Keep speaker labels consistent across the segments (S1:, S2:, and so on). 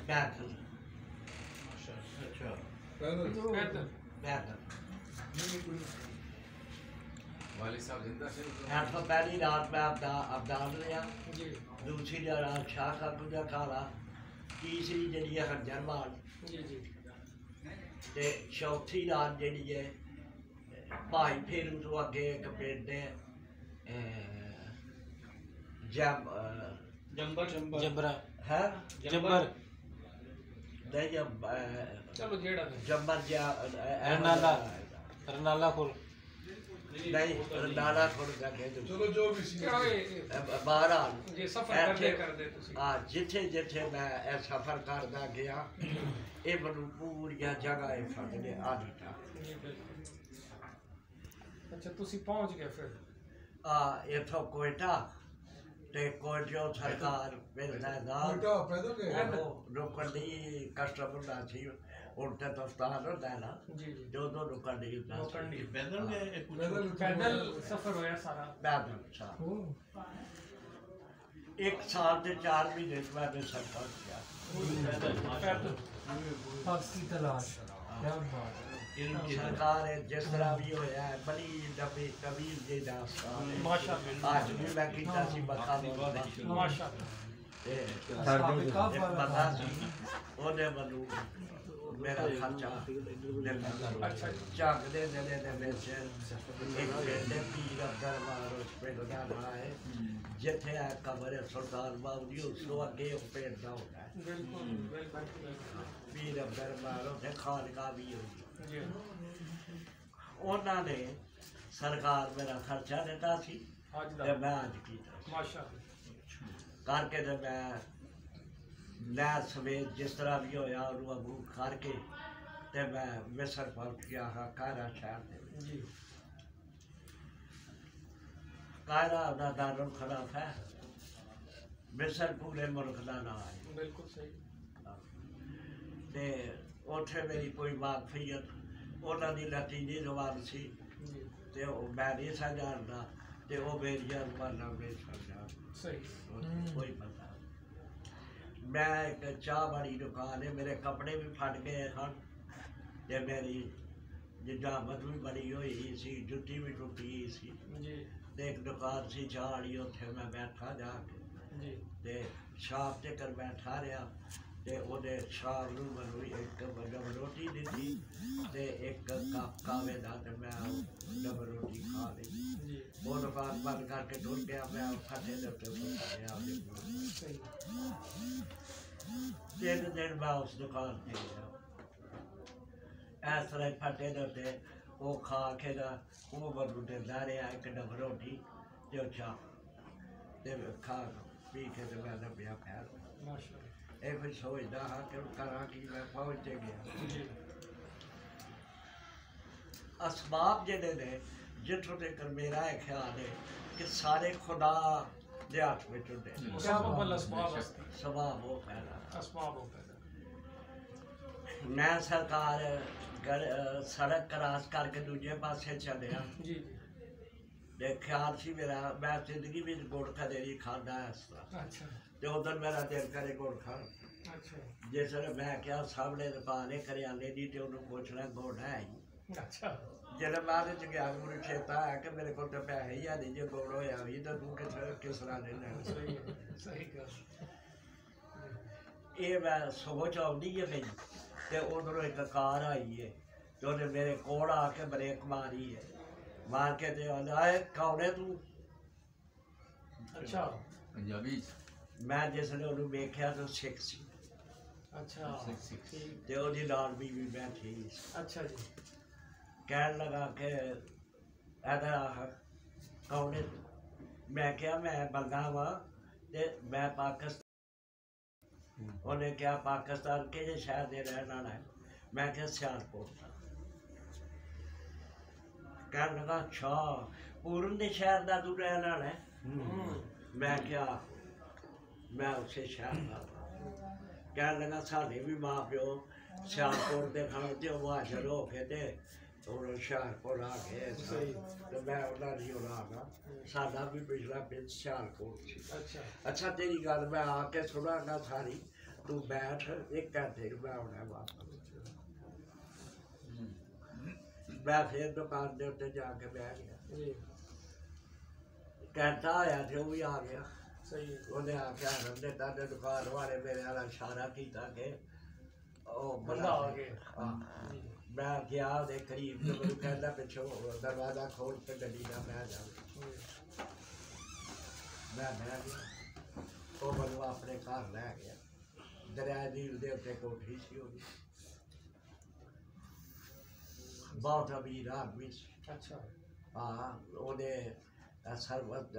S1: पैदल।
S2: अच्छा
S1: पैदल।
S2: वाली साहब जिंदा से
S1: तो पहली रात में अब्दाल लिया, दूसरी रात शाह काकू का खाला, तीसरी जी है हंजर माल, ते चौथी रात जी है भाई फेरू तो अगे एक पिंड है
S3: जंबर
S1: है
S3: जंबर
S1: चलो
S3: जेड़ा
S1: जंबर
S3: रनाला खोल
S1: नहीं रनाला खोल जाके
S2: चलो जो भी सी
S1: बहरहाल
S3: ये सफर कर दे तुसी
S1: जिथे जिथे मैं सफर करदा गया ये मैनू पूरिया जगह फड़ ले आदी था।
S3: अच्छा तुसी पहुंच गए फिर
S1: इथों कोयटा ते कोयटो सरकार रुकन दी कस्टम होंदा सी उल्टे तो स्थान होता है ना जो दो रुकन दी
S3: पैदल सफर होया सारा
S1: पैदल सारा एक साल से 4 महीने मैंने सफर किया सरकार जिस तरह भी होया है बड़ी डबी कबीर जी दास्तान माशाअल्लाह आज भी मैं कीता सी बता माशाअल्लाह बता सी ओने मनु मेरा खर्चा झाग दे विच एक पिंड पीर दरबार उस पिंड का नाम है जिथे है कबर है सुल्तान बाबू उस अगे पिंड का होता है पीर दरबार उसे खानका भी होगी उन्होंने सरकार मेरा खर्चा दिता सी मैं अज किया करके तो मैं नहर समेत जिस तरह भी होया अगू करके ते मैं मिसर पहुंच गया हाँ कायरा शहर से कायरा दा दारुल खिलाफ है मिसर पूरे मुल्क का नाम है
S3: बिल्कुल सही
S1: ते उठे मेरी कोई वाकफियत उन्होंने लतीनी जबान सी ते मैं नहीं सा जानता ते वो मेरिया जबाना नहीं समझा कोई पता मैं एक चाह वाली दुकान है मेरे कपड़े भी फट गए हैं ते मेरी जिजामत भी बड़ी हुई सी जुत्ती भी टुटी सी ते एक दुकान सी चाह वाली उत्थे मैं बैठा जाके ते शाप ते कर बैठा रहा ते ओदे शाम नूं मैनूं एक डब रोटी दित्ती ते एक कप कावे दा ते मैं डब रोटी खा ली वो दुकान बंद करके टुर गया मैं फटे दे उत्ते सुता रहा 3 दिन मैं उस दुकान पे गया इस तरह फटे दे उत्ते वो खा के दा वो मैनूं दिंदा रहा एक डब रोटी ते चाह ते खा पी के ते मैं नब्बिया खैर ये फिर सोचता हाँ कि करा कि मैं पहुँचे गया असबाब जेडे ने जिथों तक मेरा है ख्याल है कि सारे खुदा दे हाथ में होंदे सबाब वो पैदा मैं सरकार सड़क क्रॉस करके दूजे पासे चलिया ख्याल सी मेरा मैं जिंदगी में गुड़ खदेरी खाता है इस तरह तो उधर मेरा दिल करे गुड़ खान जिस मैं क्या सामने दुकान है करियाने की तो उन्होंने पूछना गुड़ है जब बाद गया मुझे चेता है कि मेरे को तो पैसे ही नहीं जो गुड़ होया भी तो तू किस तरह लेना ये मैं सोच आती है पी तो उधरों एक कार आई है तो उन्हें मेरे कोल आके ब्रेक मारी है मार के दे आए कौन है तू
S3: अच्छा
S2: पंजाबी
S1: मैं जिसने उन्हें देखा तो सिख सी
S3: अच्छा
S1: ते ओदी लाल बीवी बैठी
S3: अच्छा जी
S1: कहन लगा के इधर आ कौन है तू मैं क्या मैं बंदा वा ते मैं पाकिस्तान उन्हें क्या पाकिस्तान के शहर दे रहने वाला है मैं क्या सियालकोट था कहने लगा अच्छा पूरन के शहर का तू रहने वाला है मैं क्या मैं उसे शहर का कहने लगा साढ़े भी माँ प्यो सियालकोट के खाने ते हाजर हो के ते और हुशियारपुर आ गए तो मैं उन्होंने उड़ा साडा भी पिछला पिंड सियालकोट सी अच्छा तेरी गल मैं आके सुनागा सारी तू बैठ, 1 घंटे में मैं आना वापस। मैं फिर दुकान के उत्ते जाके बह गया,
S3: जी
S1: घंटा आया तो वो भी आ गया।
S3: सही है
S1: उन्हें आख्या रंदेता ने दुकान वाले मेरे वाला इशारा किया कि ओ
S3: बंदा आ गया।
S1: हाँ
S3: जी
S1: मैं गया ਉਹਦੇ करीब तो मैं कहता पिछों दरवाजा खोल के गड्डी का बह जा। मैं बह गया, वो मैं अपने घर लै गया। दरिया झील के उत्ते कोठी सी होगी, बहुत अमीर आदमी सी।
S3: अच्छा
S1: हाँ ਉਹਦੇ ਸਰਵਤ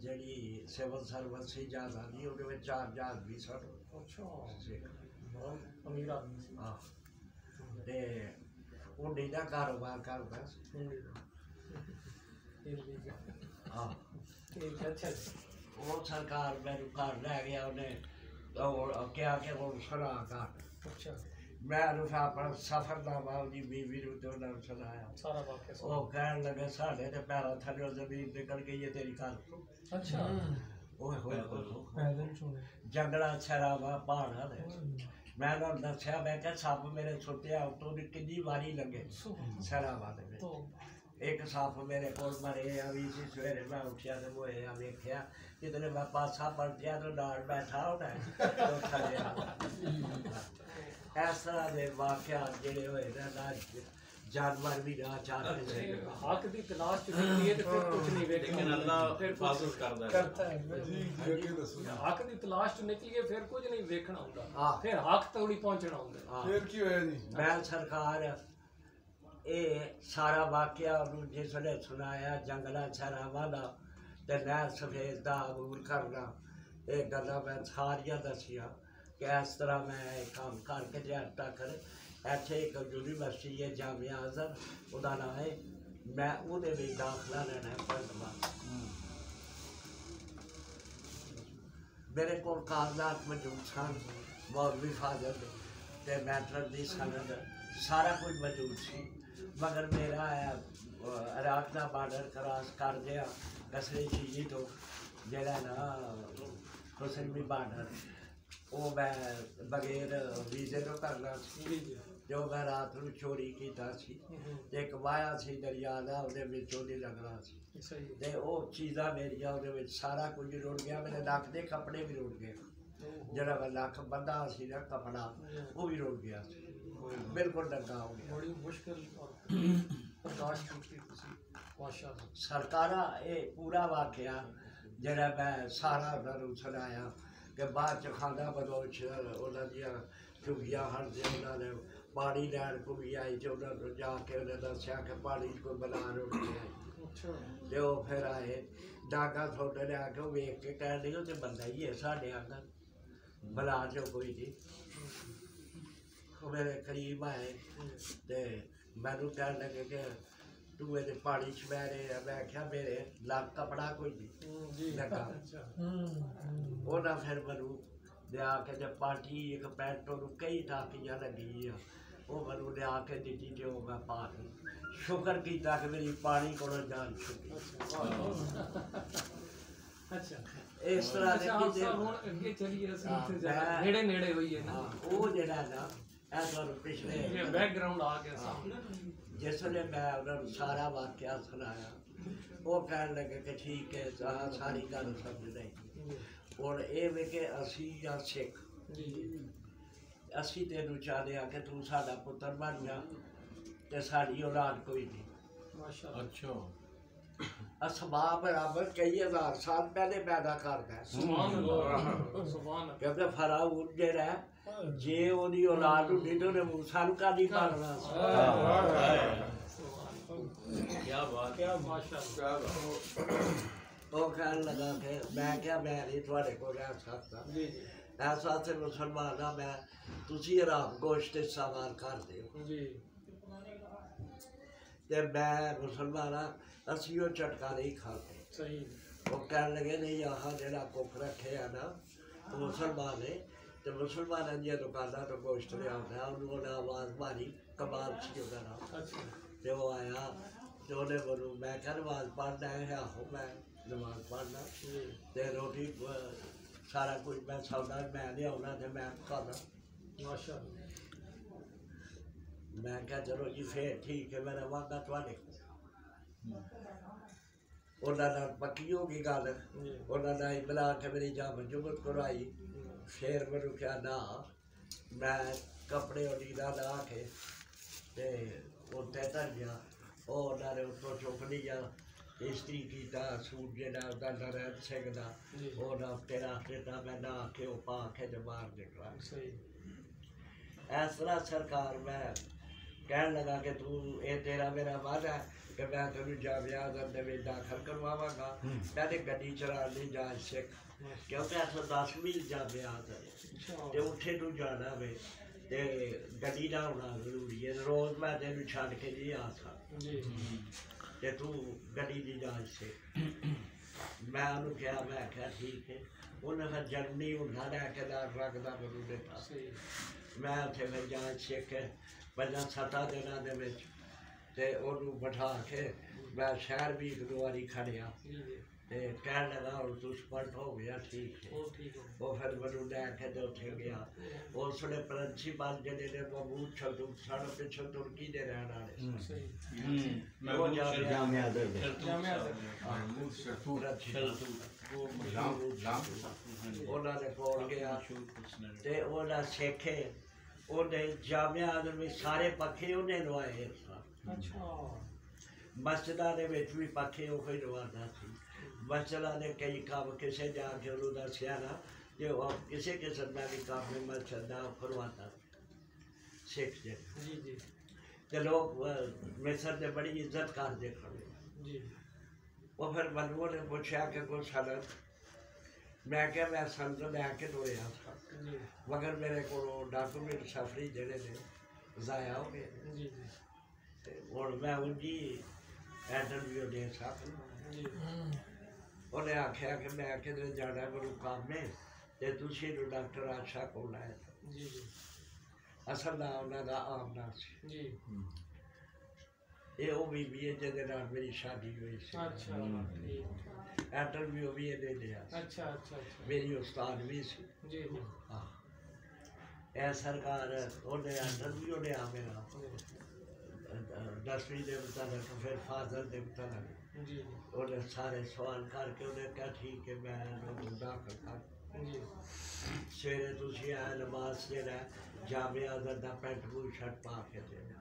S1: ਜਿਹੜੀ ਸਿਵਲ ਸਰਵਿਸ ਸੀ ਜ਼ਿਆਦਾ ਨਹੀਂ, ਉਹਦੇ ਵਿੱਚ 4 ਜਹਾਜ਼ ਵੀ ਸਨ।
S3: अच्छा
S1: ਸਿੱਖ।
S3: बहुत अमीर आदमी से
S1: ਹਾਂ ਤੇ ਉਹ ਨੀਦਾ ਕਾਰੋਬਾਰ ਕਰਦਾ ਸੀ। ਹਾਂ
S3: अच्छा जी
S1: ਉਹ ਸਰਕਾਰ ਮੈਨੂੰ ਘਰ ਲੈ ਗਿਆ, ਉਹਨੇ ਉਹ ਕਿਹਾ ਕਿ ਹੁਣ ਸੁਣਾ ਕਰ।
S3: अच्छा
S1: ਮੈਂ ਉਹਨੂੰ ਆਪਣਾ ਸਫ਼ਰਨਾਮਾ ਉਹਦੀ ਬੀਵੀ ਨੂੰ ਤੇ ਉਹਨਾਂ ਨੂੰ ਸੁਣਾਇਆ।
S3: सारा वाक्य सुना।
S1: ਉਹ ਕਹਿਣ ਲੱਗੇ ਸਾਡੇ ਤੇ ਪੈਰਾਂ ਥੱਲੇ ਜ਼ਮੀਨ ਨਿਕਲ ਗਈ ਹੈ ਤੇਰੀ ਗੱਲ।
S3: अच्छा
S1: ਓਏ ਹੋਏ
S3: पैदल सुने
S1: ਜੰਗਲਾਂ ਛਰਾਵਾ ਪਹਾੜਾਂ ਦੇ। ਮੈਂ ਉਹਨਾਂ ਨੂੰ ਦੱਸਿਆ, ਮੈਂ ਕਿਹਾ ਸੱਪ ਮੇਰੇ ਸੁੱਤਿਆ ਉੱਤੋਂ ਦੀ ਕਿੰਨੀ ਵਾਰੀ ਲੱਗੇ ਛਰਾਵਾ ਦੇ ਵਿੱਚ।
S3: तो
S1: ਇੱਕ ਸੱਪ ਮੇਰੇ ਕੋਲ ਮਰੇ ਆ ਵੀ ਸੀ। ਸਵੇਰੇ ਮੈਂ ਉੱਠਿਆ ਤੇ ਹੋਇਆ ਵੇਖਿਆ ਕਿਤੇ ਮੈਂ ਪਾਸਾ ਪਲਟਿਆ ਤੇ ਨਾਲ ਬੈਠਾ ਹੋਣਾ ਉਹ ਥੱਲੇ ਆ। ਇਸ ਤਰ੍ਹਾਂ ਦੇ ਵਾਕਿਆਤ ਜਿਹੜੇ ਹੋਏ ਨੇ ਨਾ, जानवर भी ना चाहते थे।
S3: हक दी तलाश च निकली है तो फिर कुछ नहीं वेखना,
S2: लेकिन अल्लाह
S3: फिर
S2: हिफाजत करता है।
S3: हक दी तलाश च निकली है फिर कुछ नहीं वेखना
S1: हाँ।
S3: होंदा, फिर हक तोड़ी पहुंचना होंदा।
S1: हाँ।
S4: फिर की होया जी
S1: मैं सरकार ये सारा वाकया उन्होंने जिसने सुनाया जंगला छरावा दा ते नहर सफेद दा अबूर करना, ये गल्लां मैं सारियां दसियां कि इस तरह मैं काम करके ते अज तक ਇੱਥੇ ਇੱਕ ਯੂਨੀਵਰਸਿਟੀ ਹੈ ਜਾਮਿਆ ਅਜ਼ਹਰ, ਉਹਦਾ ਨਾਂ ਹੈ। ਮੈਂ ਉਹਦੇ ਵਿੱਚ ਦਾਖਲਾ ਲੈਣਾ ਹੈ ਪੜ੍ਹਨ ਵਾਸਤੇ। ਮੇਰੇ ਕੋਲ ਕਾਗਜ਼ਾਤ ਮੌਜੂਦ ਸਨ, ਮੌਲਵੀ ਫਾਜ਼ਲ ਤੇ ਮੈਟਰ ਦੀ ਸਨਦ ਸਾਰਾ ਕੁਝ ਮੌਜੂਦ ਸੀ, ਮਗਰ ਮੇਰਾ ਇਰਾਕ ਦਾ ਬਾਰਡਰ ਕ੍ਰਾਸ ਕਰ ਗਿਆ ਕਸਰੇ ਚੀਜੀ ਤੋਂ, ਜਿਹੜਾ ਨਾ ਹੁਸਨਵੀ ਬਾਰਡਰ, ਉਹ ਮੈਂ ਬਗੈਰ ਵੀਜ਼ੇ ਤੋਂ ਕਰਨਾ ਸੀ। ਜੋ ਮੈਂ ਰਾਤ ਨੂੰ ਚੋਰੀ ਕੀਤਾ ਸੀ ਤੇ ਇੱਕ ਵਾਇਆ ਸੀ ਦਰਿਆ ਦਾ, ਉਹਦੇ ਵਿੱਚੋਂ ਦੀ ਲੰਘਣਾ ਸੀ ਤੇ ਉਹ ਚੀਜ਼ਾਂ ਮੇਰੀਆਂ ਉਹਦੇ ਵਿੱਚ ਸਾਰਾ ਕੁਝ ਰੁੜ ਗਿਆ। ਮੇਰੇ ਲੱਕ ਦੇ ਕੱਪੜੇ ਵੀ ਰੁੜ ਗਏ, ਜਿਹੜਾ ਮੈਂ ਲੱਕ ਬੰਦਾ ਸੀ ਨਾ ਕੱਪੜਾ ਉਹ ਵੀ ਰੁੜ ਗਿਆ ਸੀ, ਬਿਲਕੁਲ ਨੰਗਾ ਹੋ ਗਿਆ।
S3: बड़ी मुश्किल और बर्दाश्त की माशाअल्लाह।
S1: ਸਰਕਾਰਾਂ ਇਹ ਪੂਰਾ ਵਾਕਿਆ ਜਿਹੜਾ ਮੈਂ ਸਾਰਾ ਉਹਨਾਂ ਨੂੰ ਸੁਣਾਇਆ ਕਿ ਬਾਅਦ ਚ ਖਾਨਾ ਬਦੋਚ ਉਹਨਾਂ ਦੀਆਂ ਝੁਗੀਆਂ ਹਨ ਤੇ ਉਹਨਾਂ ਨੇ ਪਾਣੀ ਲੈਣ ਘੁੰਮੀ ਆਈ ਤੇ ਉਹਨਾਂ ਨੂੰ ਜਾ ਕੇ ਉਹਨੇ ਦੱਸਿਆ ਕਿ ਪਾਣੀ 'ਚ ਕੋਈ ਬਲਾ ਰੁੜ ਗਿਆ ਤੇ ਉਹ ਫਿਰ ਆਏ ਡਾਂਗਾ ਤੁਹਾਡੇ ਲਿਆ ਕੇ ਉਹ ਵੇਖ ਕੇ ਕਹਿਣ ਲੱਗੇ ਉਹ ਤੇ ਬੰਦਾ ਹੀ ਹੈ ਸਾਡੇ ਆਂਗਨ, ਬਲਾ 'ਚ ਕੋਈ ਨਹੀਂ। ਉਹ ਮੇਰੇ ਕਰੀਬ ਆਏ ਤੇ ਮੈਨੂੰ ਕਹਿਣ ਲੱਗੇ ਕਿ ਤੂੰ ਇਹਦੇ ਪਾਣੀ 'ਚ ਬਹਿ ਰਿਹਾ। ਮੈਂ ਕਿਹਾ ਮੇਰੇ ਲੱਕ ਕੱਪੜਾ ਕੋਈ ਨਹੀਂ ਲੱਗਾ। ਉਹਨਾਂ ਫਿਰ ਮੈਨੂੰ ਲਿਆ ਕੇ ਤੇ ਪਾਰਟੀ ਇੱਕ ਪੈਂਟ ਨੂੰ ਕਈ ਟਾਕੀਆਂ ਲੱਗੀ ਆ, ਉਹ ਮੈਨੂੰ ਲਿਆ ਕੇ ਦਿੱਤੀ ਤੇ ਉਹ ਮੈਂ ਪਾ ਲਈ। ਸ਼ੁਕਰ ਕੀਤਾ ਕਿ ਮੇਰੀ ਪਾਣੀ ਕੋਲੋਂ ਜਾਨ ਛੁੱਟੀ।
S3: अच्छा
S1: ਇਸ ਤਰ੍ਹਾਂ ਦੇ
S3: अच्छा
S1: ਕਿਤੇ
S3: हुन अगे चलिए ਅਸੀਂ
S1: हाँ,
S3: ਇੱਥੇ
S1: मैं-
S3: ਨੇੜੇ ਨੇੜੇ ਹੋਈਏ ਨਾ,
S1: ਹਾਂ, ਉਹ ਜਿਹੜਾ ਨਾ ਇਹ ਤੁਹਾਨੂੰ
S3: ਇਹ
S1: ਪਿਛਲੇ
S3: ਬੈਕਗ੍ਰਾਉਂਡ ਆ ਗਿਆ ਸਾਹਮਣੇ।
S1: ਜਿਸ ਵੇਲੇ ਮੈਂ ਉਹਨਾਂ ਨੂੰ ਸਾਰਾ ਵਾਕਿਆ ਸੁਣਾਇਆ, ਉਹ ਕਹਿਣ ਲੱਗੇ ਕਿ ਠੀਕ ਹੈ ਸਾਰੀ ਗੱਲ ਸਮਝ ਲਈ। ਹੁਣ ਇਹ ਵੇ ਕਿ ਅਸੀਂ ਜਾਂ ਸਿੱਖ, ਅਸੀਂ ਤੈਨੂੰ ਚਾਹਦੇ ਆ ਕਿ ਤੂੰ ਸਾਡਾ ਪੁੱਤਰ ਬਣ ਜਾ ਤੇ ਸਾਡੀ ਔਲਾਦ ਕੋਈ ਨਹੀਂ।
S3: माशाअल्लाह
S2: अच्छा
S1: ਅਸਬਾਬ ਰੱਬ ਕਈ ਹਜ਼ਾਰ ਸਾਲ ਪਹਿਲੇ ਪੈਦਾ ਕਰਦਾ ਹੈ।
S3: सुभान अल्लाह सुभान अल्लाह।
S1: ਕਿਉਂਕਿ ਫਰਾਊਨ ਜਿਹੜਾ ਜੇ ਉਹਦੀ ਔਲਾਦ ਹੁੰਦੀ ਤਾਂ ਉਹਨੇ ਮੂਸਾ ਨੂੰ ਕਾਦੀ ਪਾਲਣਾ ਸੀ।
S2: क्या बात
S3: क्या माशाअल्लाह।
S1: ਉਹ ਕਹਿਣ ਲੱਗਾ ਕਿ ਮੈਂ ਕਿਹਾ ਮੈਂ ਨਹੀਂ ਤੁਹਾਡੇ ਕੋਲ ਰਹਿ ਸਕਦਾ,
S3: जी
S1: ਇਸ ਵਾਸਤੇ ਮੁਸਲਮਾਨ ਆ ਮੈਂ, ਤੁਸੀਂ ਹਰਾਮ ਗੋਸ਼ਤ ਇਸਤੇਮਾਲ ਕਰਦੇ ਹੋ
S3: जी
S1: ਤੇ ਮੈਂ ਮੁਸਲਮਾਨ ਆ, ਅਸੀਂ ਉਹ ਝਟਕਾ ਨਹੀਂ ਖਾਂਦੇ।
S3: सही
S1: ਉਹ ਕਹਿਣ ਲੱਗੇ ਨਹੀਂ ਆਹ ਜਿਹੜਾ ਕੁੱਕ ਰੱਖਿਆ ਨਾ ਉਹ ਮੁਸਲਮਾਨ ਹੈ ਤੇ ਮੁਸਲਮਾਨਾਂ ਦੀਆਂ ਦੁਕਾਨਾਂ ਤੋਂ ਗੋਸ਼ਤ ਲਿਆਉਂਦਾ। ਉਹਨੂੰ ਉਹਨੇ ਆਵਾਜ਼ ਮਾਰੀ, ਕਬਾਬ ਸੀ ਉਹਦਾ ਨਾਮ,
S3: अच्छा
S1: ਤੇ ਉਹ ਆਇਆ ਤੇ ਉਹਨੇ ਮੈਨੂੰ, ਮੈਂ ਕਿਹਾ ਨਮਾਜ਼ ਪੜ੍ਹਨਾ ਹੈ? ਆਹੋ ਮੈਂ ਨਮਾਜ਼ ਪੜ੍ਹਨਾ।
S3: जी
S1: ਤੇ ਰੋਟੀ सारा कुछ मैं सौदा मैं लिया तो मैं खाना
S3: माशाअल्लाह
S1: मैं क्या चलो जी फिर ठीक है मेरा वादा थोड़े उन्होंने पक्की होगी गल उन्होंने बुला के मेरी जाम जुमत करवाई फिर मैंने क्या ना मैं कपड़े नीला ला के उत्ते धर गया उन्होंने उत्तों चुक लिया इस्त्री किया सूट जरा नरैन सिंह का उत्ते रख दिता मैं नहा के पा के तो बाहर निकला इस तरह सरकार मैं कहन लगा कि तू ये तेरा मेरा वादा है कि मैं तेन जामिया में दाखिल करवावांगा पहले गड्डी चलाने जांच सिख क्योंकि अस 10 मील जामिया तो उत्थे तू जाना वे ते गड्डी ना होना जरूरी है रोज़ मैं तेन छड़ के नहीं आ सकता तू गड्डी की जांच सिख मैं उन्होंने कहा मैं क्या ठीक है उन्हें फिर जर्मनी होना लैके रखता मैनू देता मैं उत्थे फिर जांच सिख 5-7 दिनों के बिठा के मैं शहर भी 1-2 बारी खड़िया तो कह लगा और तू स्पष्ट हो गया ठीक है वो फिर मैं लैके तो उत्थे गया उस वे प्रिंसीपल जिहड़े ने महमूद छल्तू साढ़े पिछों तुर्की के रहने वाले उन्होंने कोल गया तो उन्हें सिखे उन्हें जामिया में सारे पखे उन्हें लवाए मस्जिदा भी पखे उही लवाना सी मस्जिदा ने कई काम किसे जाके उन्होंने दसिया ना जो किसी किस्म का भी काम में मस्जिद का करवाता सिख जे लोग मिसर ने बड़ी इज्जत करते खड़े वो फिर मनु ने पूछा कि कोई सनद मैं क्या मैं सनद लैके तुरया था मगर मेरे को डॉक्यूमेंट सफरी जड़े ने ज़ाया हो गए और मैं उनकी इंटरव्यू दे सकता उन्हें आख्या कि मैं किधर जाना मेरे काम में तो तुसी डॉक्टर आशा को लाया असल ना उन्होंने आम ना ये वो बीबी है जिहदे नाल मेरी शादी हुई सी इंटरव्यू भी ये लिया मेरी उस्ताद भी सी हाँ ए सरकार उन्हें इंटरव्यू लिया मेरा 10वीं के मुताबिक फिर फादर के मुताबिक उन्हें सारे सवाल करके उन्हें क्या ठीक है मैं दाखिल कर सवेरे तुसी आए नमाज जरा जामिया दा पैंट बूट शर्ट पा के देना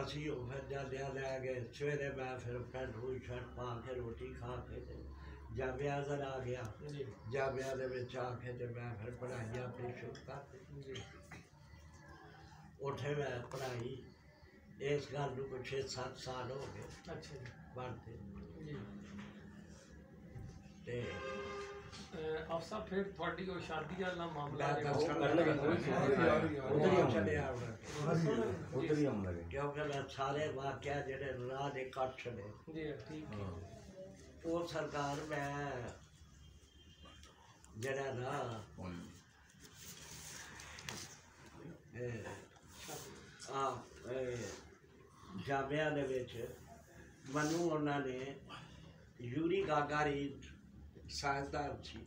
S1: असी फिर जाने लै गए सवेरे मैं फिर पैंट बूट शर्ट पा के रोटी खा के जामिया आ गया जामिया आके तो मैं फिर पढ़ाई अपनी शुरू कर दी उठे मैं पढ़ाई इस गल को 6-7 साल हो गए बनते
S3: अफसर फिर थोड़ी वो शादी वाला मामला
S1: क्योंकि मैं सारे वाक्य जेडे राह दे कट छड़े वो सरकार मैं जरा ना जामिया मनु उन्होंने यूरी गागारी साइंसदान सी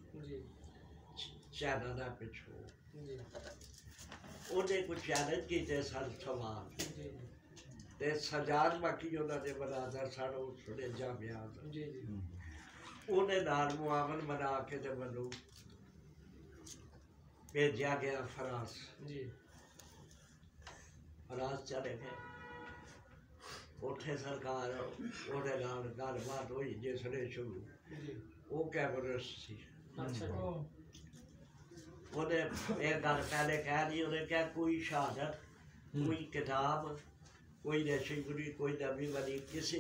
S1: चाइना का पिछों उन्हें कुछ चैलेंज किए सन सवाल ते सजाद बाकी उन्होंने बनादा सन उस वे जामिया उन्हें नाल मुआवन बना के ते मनु भेजा गया फ्रांस फ्रांस चले गए उत्थे सरकार उहदे नाल गलबात हुई जिसले शुरू वो कैमरस सी उन्हें एक गल पहले कह दी उन्हें क्या कोई शहादत कोई किताब कोई नशीबरी कोई नबी बनी किसी